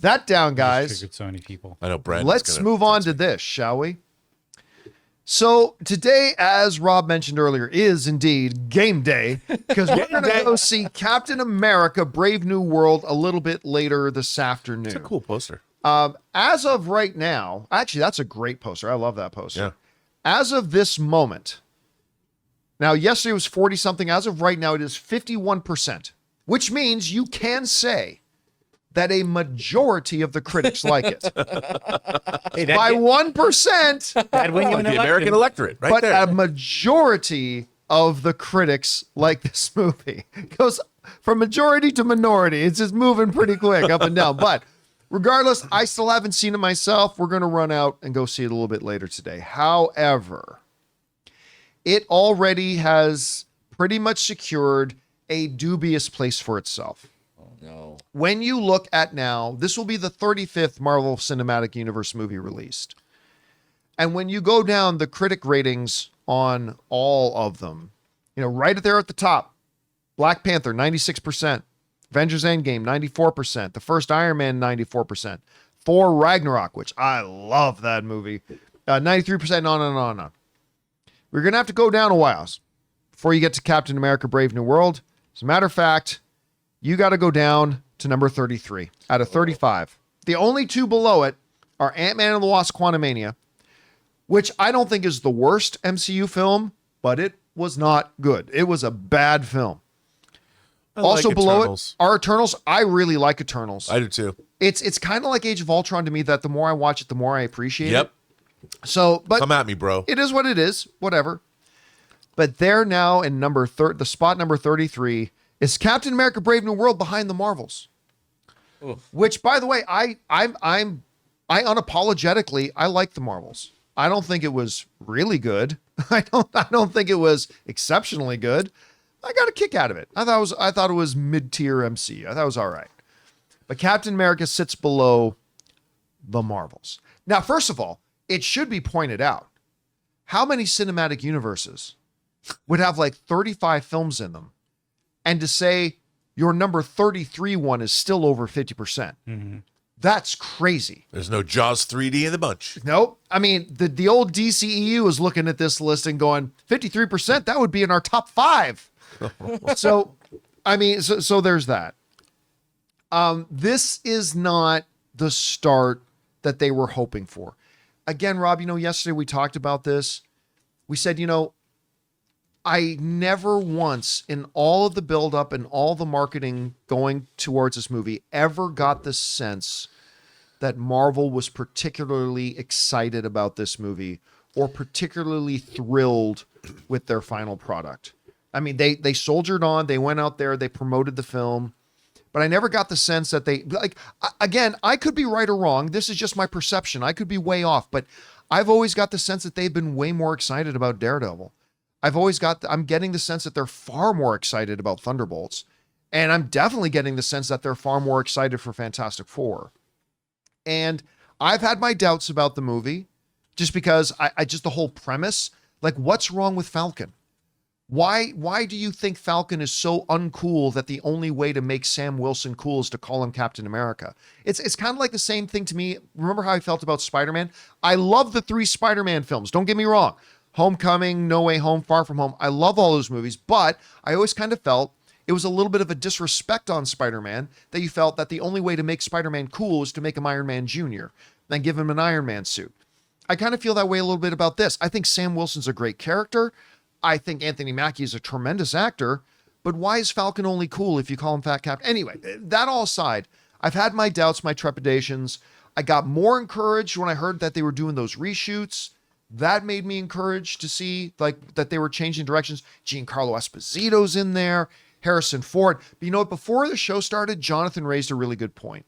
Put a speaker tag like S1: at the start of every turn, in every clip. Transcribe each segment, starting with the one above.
S1: that down, guys,
S2: triggered so many people.
S3: I know, Brad.
S1: let's move on to this, shall we? So today, as Rob mentioned earlier, is indeed game day because we're going to go see Captain America: Brave New World a little bit later this afternoon.
S3: It's a cool poster.
S1: As of right now, actually, that's a great poster. I love that poster.
S3: Yeah.
S1: As of this moment, now yesterday was 40 something. As of right now, it is 51%, which means you can say that a majority of the critics like it.
S2: Hey,
S1: By 1%,
S2: That'd win you
S3: Like
S2: an
S3: the American
S2: election.
S3: electorate, right
S1: but
S3: there.
S1: a majority of the critics like this movie. It goes from majority to minority. It's just moving pretty quick up and down. But regardless, I still haven't seen it myself. We're going to run out and go see it a little bit later today. However, it already has pretty much secured a dubious place for itself.
S3: No.
S1: When you look at now, this will be the 35th Marvel Cinematic Universe movie released. And when you go down the critic ratings on all of them, right there at the top, Black Panther, 96%, Avengers Endgame, 94%, the first Iron Man, 94%, Thor Ragnarok, which I love that movie, 93%, on and on and on. We're going to have to go down a while before you get to Captain America: Brave New World. As a matter of fact, you got to go down to number 33 out of 35. The only two below it are Ant-Man and the Wasp: Quantumania, which I don't think is the worst MCU film, but it was not good. It was a bad film. Also
S3: like
S1: below
S3: Eternals.
S1: it are Eternals. I really like Eternals.
S3: I do too.
S1: It's kind of like Age of Ultron to me, that the more I watch it, the more I appreciate it.
S3: Yep.
S1: So, but
S3: Come at me, bro.
S1: it is what it is, whatever. But they're now in the spot number 33 is Captain America: Brave New World behind the Marvels.
S2: Oof.
S1: Which, by the way, I unapologetically, I like the Marvels. I don't think it was really good. I don't think it was exceptionally good. I got a kick out of it. I thought it was mid-tier MCU. I thought it was all right. But Captain America sits below the Marvels. Now, first of all, it should be pointed out, how many cinematic universes would have like 35 films in them? And to say your number 33 one is still over 50%.
S2: Mm-hmm.
S1: That's crazy.
S3: There's no Jaws 3D in the bunch.
S1: Nope. I mean, the old DCEU is looking at this list and going, 53%, that would be in our top 5. So, I mean, so there's that. This is not the start that they were hoping for. Again, Rob, yesterday we talked about this. We said, I never once in all of the buildup and all the marketing going towards this movie ever got the sense that Marvel was particularly excited about this movie or particularly thrilled with their final product. I mean, they soldiered on, they went out there, they promoted the film, but I never got the sense that again, I could be right or wrong. This is just my perception. I could be way off, but I've always got the sense that they've been way more excited about Daredevil. I'm getting the sense that they're far more excited about Thunderbolts. And I'm definitely getting the sense that they're far more excited for Fantastic Four. And I've had my doubts about the movie just because I just the whole premise, like what's wrong with Falcon? Why do you think Falcon is so uncool that the only way to make Sam Wilson cool is to call him Captain America? It's kind of like the same thing to me. Remember how I felt about Spider-Man? I love the 3 Spider-Man films. Don't get me wrong. Homecoming, No Way Home, Far From Home. I love all those movies, but I always kind of felt it was a little bit of a disrespect on Spider-Man that you felt that the only way to make Spider-Man cool is to make him Iron Man Jr. and give him an Iron Man suit. I kind of feel that way a little bit about this. I think Sam Wilson's a great character. I think Anthony Mackie is a tremendous actor, but why is Falcon only cool if you call him Fat Cap? Anyway, that all aside, I've had my doubts, my trepidations. I got more encouraged when I heard that they were doing those reshoots. That made me encouraged to see that they were changing directions. Giancarlo Esposito's in there, Harrison Ford. But you know what? Before the show started, Jonathan raised a really good point.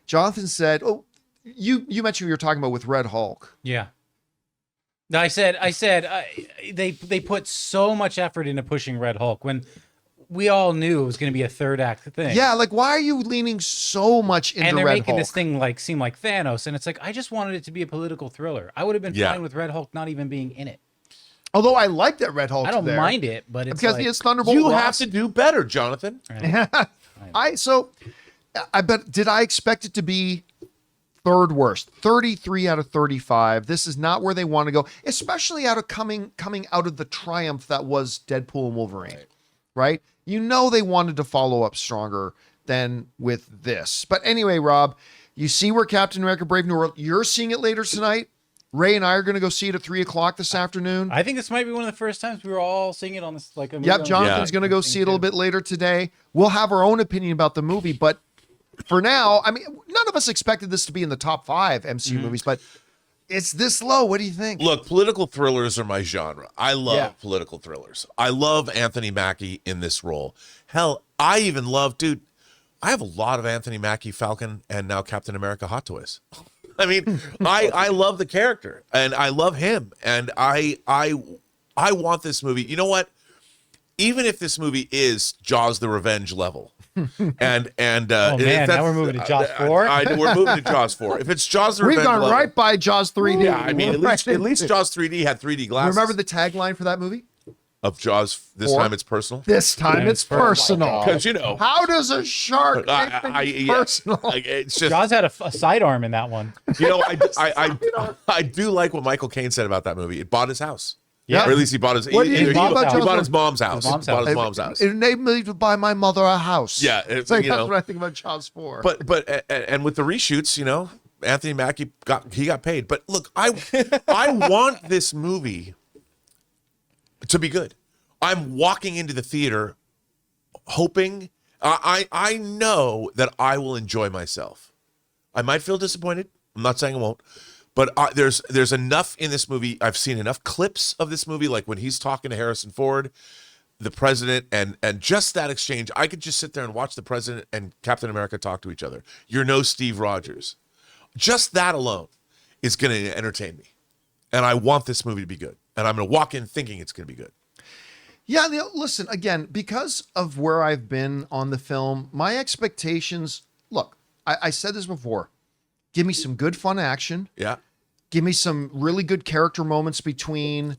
S1: Jonathan said, you mentioned we were talking about with Red Hulk.
S2: Yeah. No, I said they put so much effort into pushing Red Hulk when we all knew it was going to be a third act thing.
S1: Yeah, like why are you leaning so much into Red Hulk?
S2: And they're making this thing seem like Thanos, and it's like I just wanted it to be a political thriller. I would have been fine with Red Hulk not even being in it.
S1: Although I like that Red Hulk.
S2: I don't mind it, but it's
S1: because
S2: like,
S1: it's Thunderbolt.
S3: You have to do better, Jonathan.
S2: Right.
S1: So Did I expect it to be third worst? 33 out of 35. This is not where they want to go, especially coming out of the triumph that was Deadpool and Wolverine, right? You know they wanted to follow up stronger than with this. But anyway, Rob, you see where Captain America Brave New World, you're seeing it later tonight. Ray and I are going to go see it at 3:00 this afternoon.
S2: I think this might be one of the first times we were all seeing it on this. Like,
S1: Yep, Jonathan's going to go see it a little bit later today. We'll have our own opinion about the movie, but for now, I mean, none of us expected this to be in the top 5 MCU movies, but it's this low. What do you think?
S3: Look, political thrillers are my genre. I love political thrillers. I love Anthony Mackie in this role. Hell, I even love, dude, I have a lot of Anthony Mackie, Falcon, and now Captain America hot toys. I mean, I love the character and I love him. And I want this movie. You know what? Even if this movie is Jaws the Revenge level, oh
S2: man, now we're moving to Jaws 4.
S3: We're moving to Jaws 4. If it's Jaws the Revenge
S1: We've gone
S3: level,
S1: right by Jaws 3D.
S3: Yeah, I mean, at least Jaws 3D had 3D glasses.
S1: Remember the tagline for that movie?
S3: Of Jaws, this time it's personal.
S1: This time it's personal.
S3: Because
S1: how does a shark make personal?
S3: It's just
S2: Jaws had a sidearm in that one.
S3: I do like what Michael Caine said about that movie. It bought his house.
S2: Yeah.
S3: Or at least he bought his.
S1: What did
S3: he
S1: bought
S3: his mom's house. He bought his mom's house.
S1: It enabled me to buy my mother a house.
S3: Yeah,
S1: it's like, that's what I think about Jaws 4.
S3: But and with the reshoots, Anthony Mackie got paid. But look, I want this movie to be good. I'm walking into the theater hoping I know that I will enjoy myself. I might feel disappointed. I'm not saying I won't. But there's enough in this movie. I've seen enough clips of this movie, like when he's talking to Harrison Ford, the president, and just that exchange. I could just sit there and watch the president and Captain America talk to each other. You're no Steve Rogers. Just that alone is going to entertain me. And I want this movie to be good. And I'm going to walk in thinking it's going to be good.
S1: Yeah, listen, again, because of where I've been on the film, my expectations, look, I said this before, give me some good fun action.
S3: Yeah.
S1: Give me some really good character moments between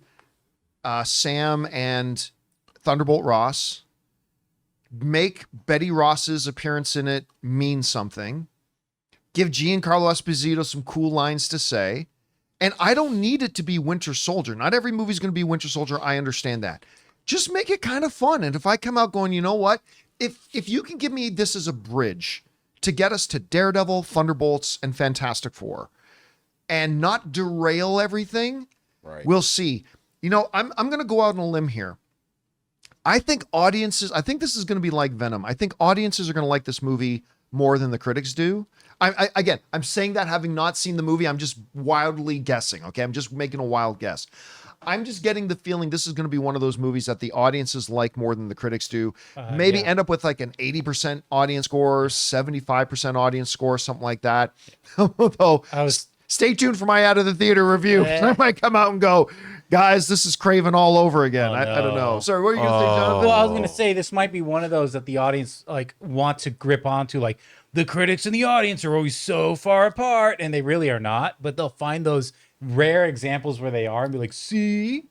S1: Sam and Thunderbolt Ross. Make Betty Ross's appearance in it mean something. Give Giancarlo Esposito some cool lines to say. And I don't need it to be Winter Soldier. Not every movie's going to be Winter Soldier. I understand that. Just make it kind of fun. And if I come out going, you know what? If you can give me this as a bridge to get us to Daredevil, Thunderbolts, and Fantastic Four and not derail everything,
S3: right,
S1: we'll see. I'm going to go out on a limb here. I think this is going to be like Venom. I think audiences are going to like this movie more than the critics do. Again, I'm saying that having not seen the movie, I'm just wildly guessing. Okay. I'm just making a wild guess. I'm just getting the feeling this is going to be one of those movies that the audiences like more than the critics do. Maybe end up with like an 80% audience score, 75% audience score, something like that. Although, stay tuned for my out of the theater review. I might come out and go, guys, this is Craven all over again. I don't know. Sorry, what are you going to say, Jonathan?
S2: Well, I was going to say this might be one of those that the audience want to grip onto. Like, the critics and the audience are always so far apart, and they really are not. But they'll find those rare examples where they are and be like, see?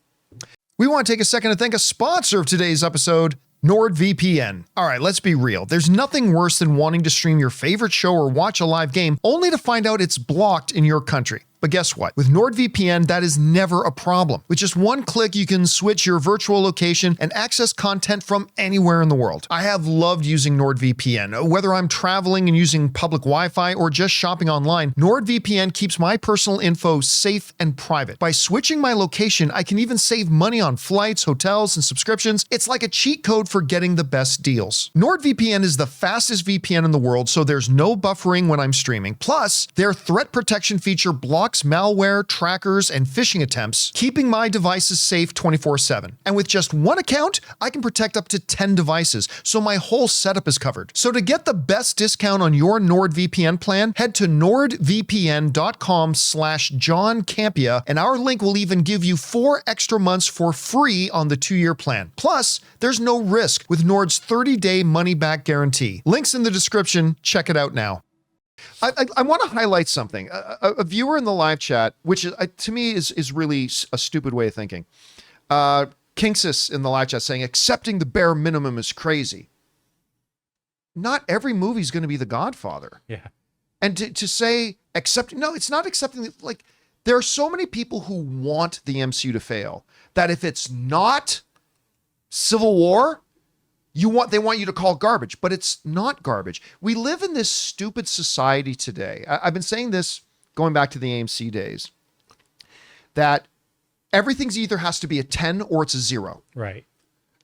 S1: We want to take a second to thank a sponsor of today's episode, NordVPN. All right, let's be real. There's nothing worse than wanting to stream your favorite show or watch a live game only to find out it's blocked in your country. But guess what? With NordVPN, that is never a problem. With just one click, you can switch your virtual location and access content from anywhere in the world. I have loved using NordVPN. Whether I'm traveling and using public Wi-Fi or just shopping online, NordVPN keeps my personal info safe and private. By switching my location, I can even save money on flights, hotels, and subscriptions. It's like a cheat code for getting the best deals. NordVPN is the fastest VPN in the world, so there's no buffering when I'm streaming. Plus, their threat protection feature blocks malware, trackers, and phishing attempts, keeping my devices safe 24/7. And with just one account, I can protect up to 10 devices, so my whole setup is covered. So to get the best discount on your NordVPN plan, head to nordvpn.com/John Campea, and our link will even give you 4 extra months for free on the 2-year plan. Plus, there's no risk with Nord's 30-day money-back guarantee. Links in the description. Check it out now. I want to highlight something. A viewer in the live chat, which is, to me is really a stupid way of thinking. Kingsis in the live chat saying, accepting the bare minimum is crazy. not every movie is going to be The Godfather.
S2: Yeah.
S1: And to say accept, no, it's not accepting. Like, there are so many people who want the MCU to fail that if it's not Civil War, they want you to call garbage, but it's not garbage. We live in this stupid society today. I've been saying this going back to the AMC days, that everything's either has to be a 10 or it's a 0.
S2: Right.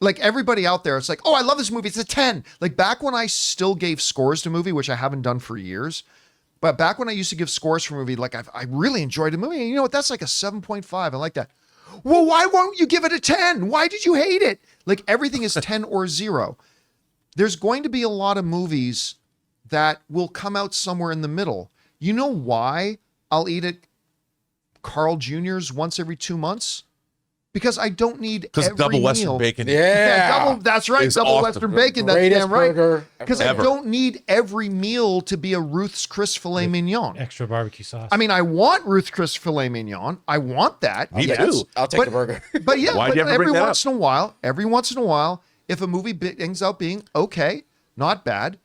S1: Like, everybody out there, it's like, oh, I love this movie, it's a 10. Like, back when I still gave scores to movie, which I haven't done for years, but back when I used to give scores for a movie, like, I really enjoyed a movie, and you know what, that's like a 7.5. I like that. Well, why won't you give it a 10? Why did you hate it? Like, everything is 10 or 0. There's going to be a lot of movies that will come out somewhere in the middle. You know why I'll eat at Carl Jr.'s once every 2 months? Because I don't need every
S3: double Western
S1: meal.
S3: bacon.
S1: That's right.
S3: It's
S1: Double
S3: awesome.
S1: Western bacon. That's
S4: Greatest
S1: damn right.
S4: burger
S1: Because I
S3: ever.
S1: don't need every meal to be a Ruth's Chris filet mignon.
S2: Extra barbecue sauce.
S1: I mean, I want Ruth's Chris filet mignon. I want that.
S3: Me
S1: yes.
S3: too.
S4: I'll take the burger.
S1: But yeah,
S3: Why'd
S1: but
S3: you ever
S1: every
S3: bring that
S1: once in a while, if a movie ends up being okay, not bad,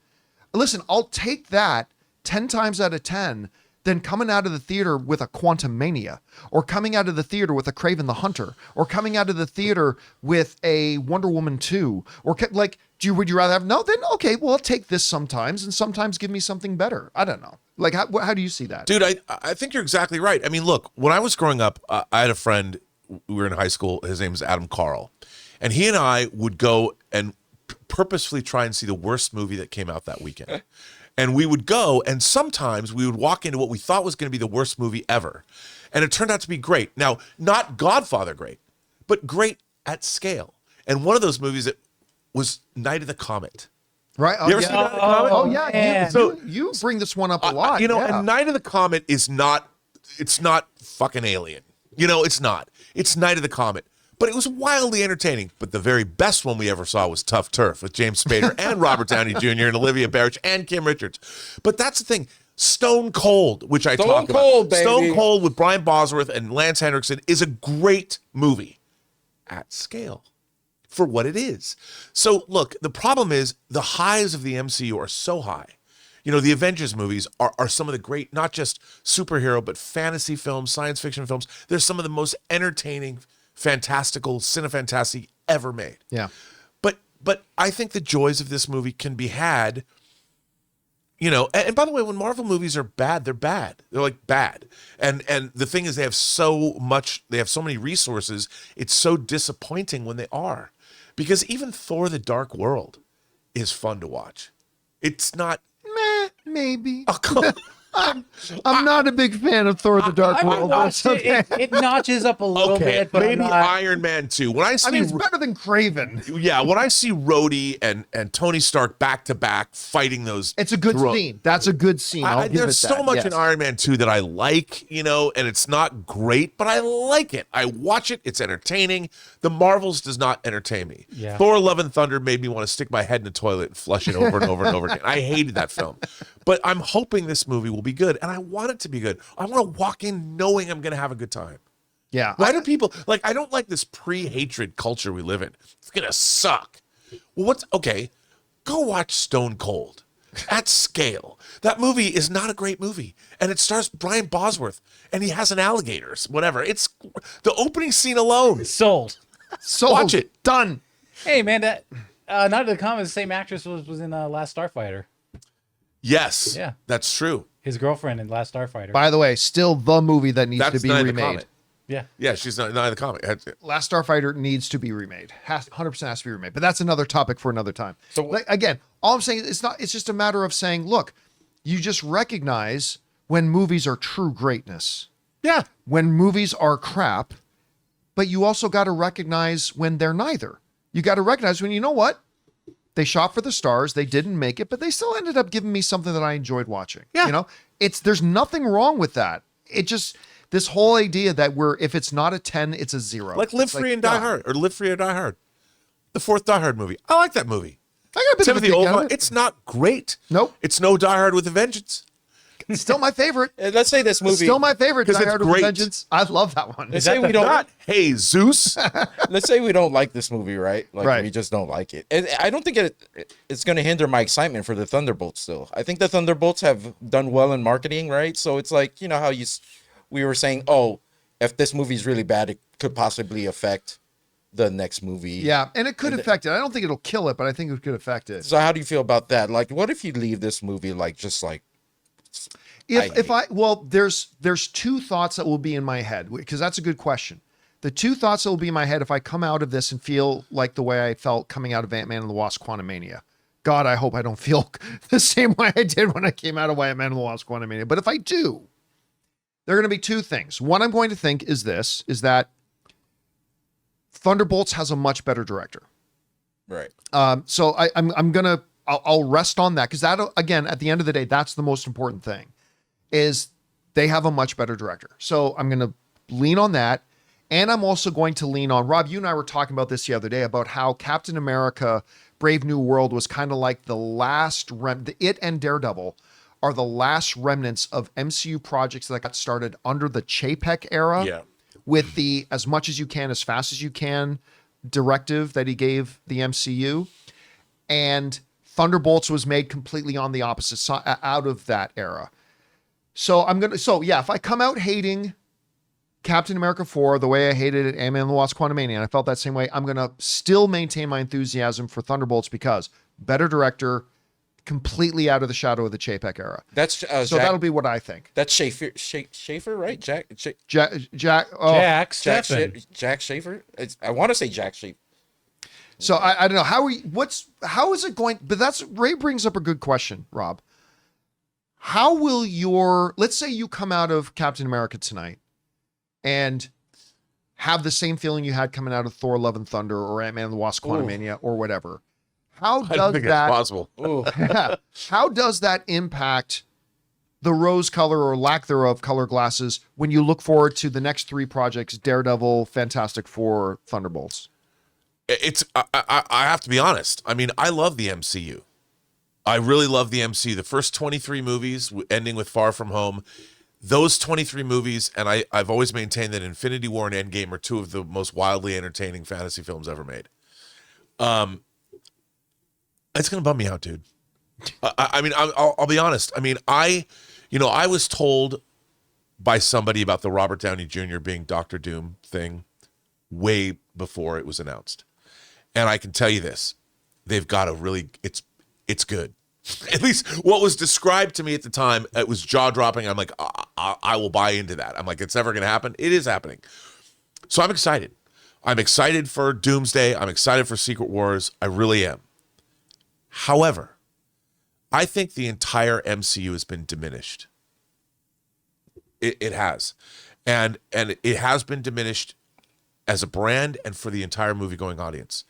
S1: listen, I'll take that 10 times out of 10 than coming out of the theater with a Quantum Mania, or coming out of the theater with a Kraven the Hunter, or coming out of the theater with a Wonder Woman 2, or would you rather have, no, then okay, well, I'll take this sometimes, and sometimes give me something better. I don't know. Like, how do you see that?
S3: Dude, I think you're exactly right. I mean, look, when I was growing up, I had a friend, we were in high school, his name is Adam Carl, and he and I would go and purposefully try and see the worst movie that came out that weekend. And we would go, and sometimes we would walk into what we thought was going to be the worst movie ever. And it turned out to be great. Now, not Godfather great, but great at scale. And one of those movies that was Night of the Comet.
S1: Right?
S3: You ever seen Night of the Comet?
S1: Oh, yeah.
S2: man.
S1: You bring this one up a lot.
S3: You know,
S1: yeah.
S3: and Night of the Comet is not, it's not fucking Alien. You know, it's not. It's Night of the Comet. But it was wildly entertaining. But the very best one we ever saw was Tough Turf with James Spader and Robert Downey Jr. and Olivia Barrett and Kim Richards. But that's the thing. Stone Cold, which I talk about.
S4: Cold, baby.
S3: Stone Cold with Brian Bosworth and Lance Henriksen is a great movie at scale for what it is. So look, the problem is the highs of the MCU are so high. You know, the Avengers movies are some of the great, not just superhero, but fantasy films, science fiction films. They're some of the most entertaining, fantastical, cinefantastic ever made.
S1: Yeah.
S3: But I think the joys of this movie can be had, you know, and by the way, when Marvel movies are bad, they're bad. They're like bad. And the thing is they have so many resources, it's so disappointing when they are. Because even Thor the Dark World is fun to watch. It's not
S1: Maybe.
S3: oh, come on.
S1: I'm not a big fan of Thor the Dark
S2: I
S1: World.
S2: watched it. It notches up a little
S3: Okay,
S2: bit, but I'm
S3: maybe
S2: not.
S3: Iron Man 2. When I see
S1: I mean, it's better than Craven.
S3: yeah, when I see Rhodey and Tony Stark back to back fighting those,
S1: It's a good scene. That's a good scene. I'll give
S3: there's
S1: it
S3: so
S1: that.
S3: much
S1: Yes.
S3: in Iron Man 2 that I like, you know, and it's not great, but I like it. I watch it. It's entertaining. The Marvels does not entertain me.
S2: Yeah.
S3: Thor: Love and Thunder made me want to stick my head in the toilet and flush it over and over and over again. I hated that film, but I'm hoping this movie will be good, and I want it to be good. I want to walk in knowing I'm going to have a good time.
S1: Yeah.
S3: Why do people like? I don't like this pre-hatred culture we live in. It's gonna suck. Well, okay? Go watch Stone Cold at scale. That movie is not a great movie, and it stars Brian Bosworth, and he has an alligator. Whatever. It's the opening scene alone.
S2: Sold.
S1: Sold.
S3: Watch it.
S1: Done.
S2: Hey, man, that Night of the Comet, the same actress was in Last Starfighter.
S3: Yes.
S2: Yeah.
S3: That's true.
S2: His girlfriend in Last Starfighter.
S1: By the way, still the movie that needs
S3: That's
S1: to be
S3: Night of the
S1: remade.
S3: Comet.
S2: Yeah.
S3: Yeah, she's not in the comic.
S1: Last Starfighter needs to be remade. 100% has to be remade. But that's another topic for another time. So like, again, all I'm saying is it's just a matter of saying, look, you just recognize when movies are true greatness.
S3: Yeah.
S1: When movies are crap, but you also got to recognize when they're neither. You got to recognize when, you know what? They shot for the stars, they didn't make it, but they still ended up giving me something that I enjoyed watching.
S3: Yeah.
S1: You know, there's nothing wrong with that. It just, this whole idea that if it's not a 10, it's a 0.
S3: Like Live
S1: It's
S3: Free and Die
S1: God.
S3: Hard, or Live Free or Die Hard. The fourth Die Hard movie. I like that movie.
S1: I got a bit
S3: Timothy
S1: of a kick out of
S3: Olyphant.
S1: it.
S3: It's not great.
S1: Nope.
S3: It's no Die Hard with a Vengeance.
S1: Still my favorite.
S4: Let's say this movie.
S1: Still my favorite.
S3: 'Cause
S1: Die
S3: it's
S1: Hard with
S3: great.
S1: Vengeance. I love that one.
S4: Let's say we don't.
S3: Not, hey, Zeus.
S4: Let's say we don't like this movie, right? Like
S1: Right.
S4: we just don't like it. And I don't think it's going to hinder my excitement for the Thunderbolts. Still, I think the Thunderbolts have done well in marketing, right? So it's like, you know how we were saying, oh, if this movie's really bad, it could possibly affect the next movie.
S1: Yeah, and it could affect it. I don't think it'll kill it, but I think it could affect it.
S4: So how do you feel about that? Like, what if you leave this movie like just like?
S1: There's two thoughts that will be in my head, because that's a good question. The two thoughts that will be in my head if I come out of this and feel like the way I felt coming out of Ant-Man and the Wasp: Quantumania. God, I hope I don't feel the same way I did when I came out of Ant-Man and the Wasp: Quantumania. But if I do, there are going to be two things. One I'm going to think is that Thunderbolts has a much better director.
S4: Right.
S1: So I'll rest on that, because that, again, at the end of the day, that's the most important thing, is they have a much better director. So I'm going to lean on that. And I'm also going to lean on, Rob, you and I were talking about this the other day, about how Captain America Brave New World was kind of like the last it and Daredevil are the last remnants of MCU projects that got started under the Chapek era.
S3: Yeah.
S1: With the as much as you can, as fast as you can directive that he gave the MCU. And Thunderbolts was made completely on the opposite side, out of that era. So if I come out hating Captain America 4 the way I hated it, Ant-Man and the Wasp: Quantumania, and I felt that same way, I'm going to still maintain my enthusiasm for Thunderbolts, because better director, completely out of the shadow of the Chapek era.
S4: That's
S1: So
S4: Jack,
S1: that'll be what I think.
S4: that's Schaefer, right? Jack
S1: Jack
S4: Schaefer. I want to say Jack Schaefer.
S1: So I don't know how is it going, but Ray brings up a good question, Rob. How will let's say you come out of Captain America tonight and have the same feeling you had coming out of Thor: Love and Thunder or Ant-Man and the Wasp: Quantumania or whatever. How
S3: I don't think it's possible.
S1: how does that impact the rose color or lack thereof color glasses when you look forward to the next three projects: Daredevil, Fantastic Four, Thunderbolts?
S3: I have to be honest. I mean, I love the MCU. I really love the MCU. The first 23 movies, ending with Far From Home, those 23 movies, and I've always maintained that Infinity War and Endgame are two of the most wildly entertaining fantasy films ever made. It's gonna bum me out, dude. I mean, I'll be honest. I mean, I was told by somebody about the Robert Downey Jr. being Doctor Doom thing way before it was announced, and I can tell you this: they've got a really it's good. At least what was described to me at the time, it was jaw-dropping. I'm like, I will buy into that. I'm like, it's never going to happen. It is happening. So I'm excited. I'm excited for Doomsday. I'm excited for Secret Wars. I really am. However, I think the entire MCU has been diminished. It has. And it has been diminished as a brand and for the entire movie-going audience.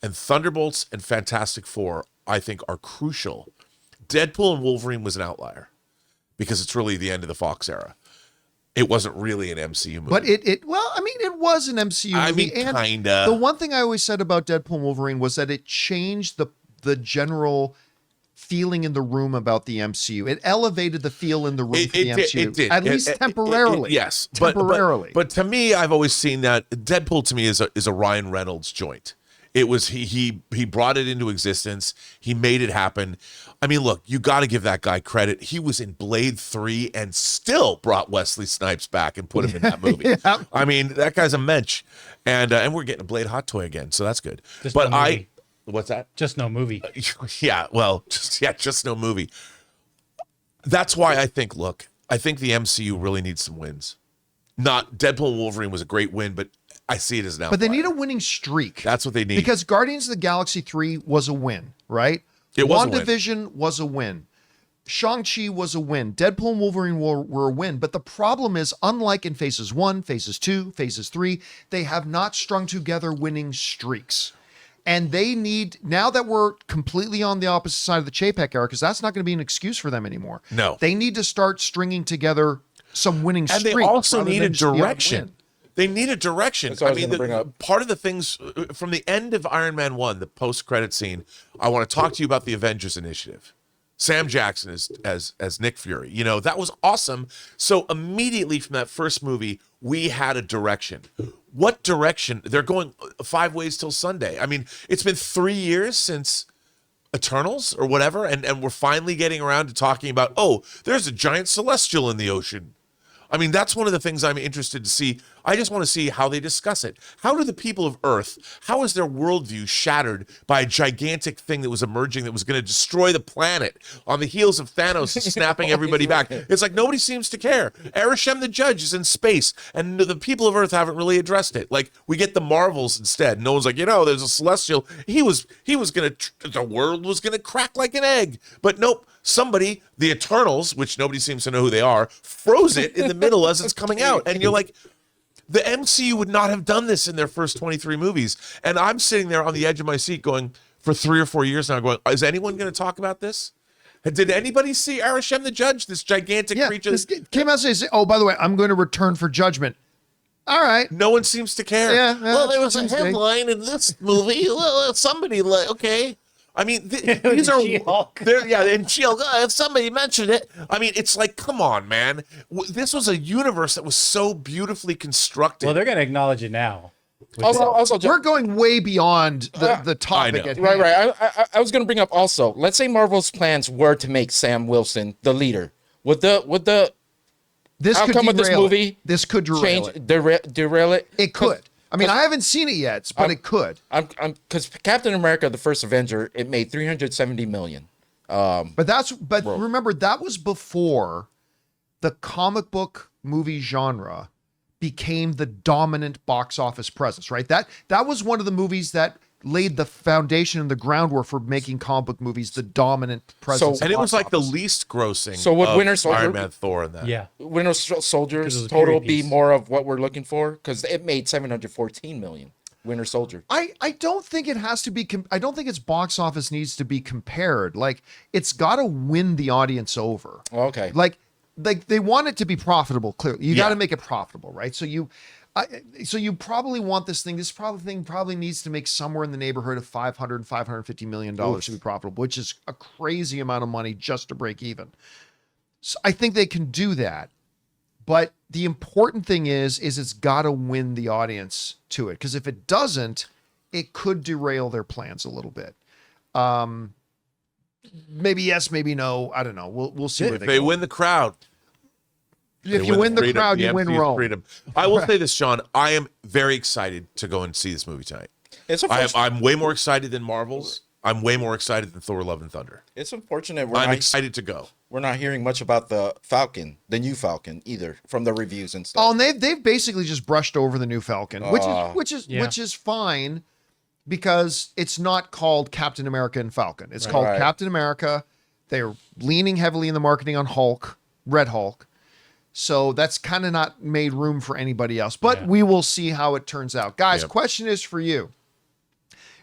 S3: And Thunderbolts and Fantastic Four, I think, are crucial. Deadpool and Wolverine was an outlier because it's really the end of the Fox era. It wasn't really an MCU movie.
S1: But it was an MCU movie.
S3: I mean,
S1: and
S3: kinda.
S1: The one thing I always said about Deadpool and Wolverine was that it changed the general feeling in the room about the MCU. It elevated the feel in the room for the MCU.
S3: It did.
S1: At least temporarily.
S3: Yes.
S1: Temporarily.
S3: But to me, I've always seen that Deadpool to me is a Ryan Reynolds joint. It was he brought it into existence. He made it happen. I mean, look, you got to give that guy credit. He was in Blade 3 and still brought Wesley Snipes back and put him in that movie.
S1: Yeah.
S3: I mean, that guy's a mensch. And we're getting a Blade hot toy again, so that's good.
S2: Just
S3: but
S2: no movie.
S3: what's that?
S2: Just no movie.
S3: Yeah, well, just no movie. That's why I think the MCU really needs some wins. Not Deadpool and Wolverine was a great win, but I see it as an outlier.
S1: But they need a winning streak.
S3: That's what they need.
S1: Because Guardians of the Galaxy 3 was a win, right?
S3: It was a win.
S1: WandaVision was a win. Shang-Chi was a win. Deadpool and Wolverine were a win. But the problem is, unlike in Phases 1, Phases 2, Phases 3, they have not strung together winning streaks. And they need, now that we're completely on the opposite side of the Chapek era, because that's not going to be an excuse for them anymore.
S3: No.
S1: They need to start stringing together some winning
S3: And
S1: streaks.
S3: they also
S1: rather
S3: need a
S1: than just be on
S3: direction.
S1: win.
S3: They need a direction.
S4: That's what I was
S3: mean,
S4: gonna bring up.
S3: part of the things from the end of Iron Man 1, the post-credit scene, I want to talk to you about the Avengers Initiative. Sam Jackson as Nick Fury. You know, that was awesome. So immediately from that first movie, we had a direction. What direction? They're going 5 ways till Sunday. I mean, it's been 3 years since Eternals or whatever, and we're finally getting around to talking about, oh, there's a giant celestial in the ocean. I mean, that's one of the things I'm interested to see. I just want to see how they discuss it. How do the people of Earth, how is their worldview shattered by a gigantic thing that was emerging that was going to destroy the planet on the heels of Thanos snapping everybody back? It's like nobody seems to care. Arishem the Judge is in space, and the people of Earth haven't really addressed it. Like, we get the Marvels instead. No one's like, you know, there's a celestial. He was going to, the world was going to crack like an egg. But nope. Somebody, the Eternals, which nobody seems to know who they are, froze it in the middle as it's coming out. And you're like, the MCU would not have done this in their first 23 movies. And I'm sitting there on the edge of my seat going, for 3 or 4 years now, going, is anyone going to talk about this? Did anybody see Arishem the Judge, this gigantic creature?
S1: This came out and say, oh, by the way, I'm going to return for judgment. All right.
S3: No one seems to care.
S1: Yeah.
S3: Well, there was a headline in this movie. Well, somebody, like, okay. I mean, these are, in She-Hulk, if somebody mentioned it. I mean, it's like, come on, man. This was a universe that was so beautifully constructed.
S2: Well, they're going to acknowledge it now.
S4: Also,
S1: We're going way beyond the topic. At hand.
S4: Right. I was going to bring up also. Let's say Marvel's plans were to make Sam Wilson the leader. Would the
S1: This
S4: outcome
S1: could
S4: of this
S1: derail
S4: movie
S1: it. This could derail it.
S4: Derail it?
S1: It could. I mean, I haven't seen it yet, but it could.
S4: Because Captain America: The First Avenger, it made $370 million.
S1: But remember, that was before the comic book movie genre became the dominant box office presence, right? That was one of the movies that laid the foundation and the groundwork for making comic book movies the dominant presence.
S3: And it was like the
S1: office.
S3: least grossing.
S4: So would Winter Soldier,
S3: Iron Man, Thor, and that.
S2: Yeah.
S4: Winter Soldier's
S2: a
S4: total
S2: period
S4: be
S2: piece.
S4: more of what we're looking for? Because it made $714 million. Winter Soldier.
S1: I don't think it has to be. I don't think its box office needs to be compared. Like, it's got to win the audience over.
S4: Okay.
S1: Like they want it to be profitable. Clearly, you got to make it profitable, right? So you probably want this thing. This probably needs to make somewhere in the neighborhood of $500 and $550 million to be profitable, which is a crazy amount of money just to break even. So I think they can do that. But the important thing is it's got to win the audience to it. Because if it doesn't, it could derail their plans a little bit. Maybe yes, maybe no. I don't know. We'll see where
S3: If they win the crowd.
S1: If you win the crowd, you win
S3: MCU's
S1: Rome.
S3: freedom. I will say this, Sean. I am very excited to go and see this movie tonight. I'm way more excited than Marvel's. I'm way more excited than Thor: Love and Thunder.
S4: It's unfortunate
S3: I'm excited to go.
S4: we're not hearing much about the Falcon, the new Falcon, either from the reviews and stuff.
S1: Oh, and they've basically just brushed over the new Falcon, which is fine because it's not called Captain America and Falcon. It's called Captain America. They're leaning heavily in the marketing on Hulk, Red Hulk. So that's kind of not made room for anybody else. But we will see how it turns out. Guys, question is for you.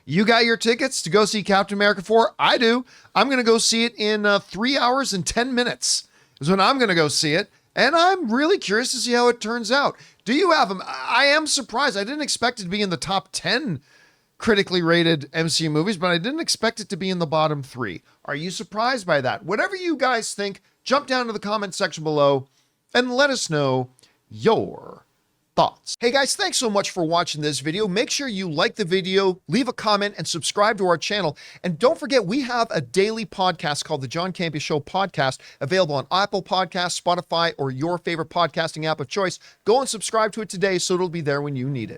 S1: You got your tickets to go see Captain America 4? I do. I'm going to go see it in 3 hours and 10 minutes is when I'm going to go see it. And I'm really curious to see how it turns out. Do you have them? I am surprised. I didn't expect it to be in the top 10 critically rated MCU movies, but I didn't expect it to be in the bottom 3. Are you surprised by that? Whatever you guys think, jump down to the comment section below and let us know your thoughts. Hey guys, thanks so much for watching this video. Make sure you like the video, leave a comment, and subscribe to our channel. And don't forget, we have a daily podcast called the John Campea Show podcast, available on Apple Podcasts, Spotify, or your favorite podcasting app of choice. Go and subscribe to it today so it'll be there when you need it.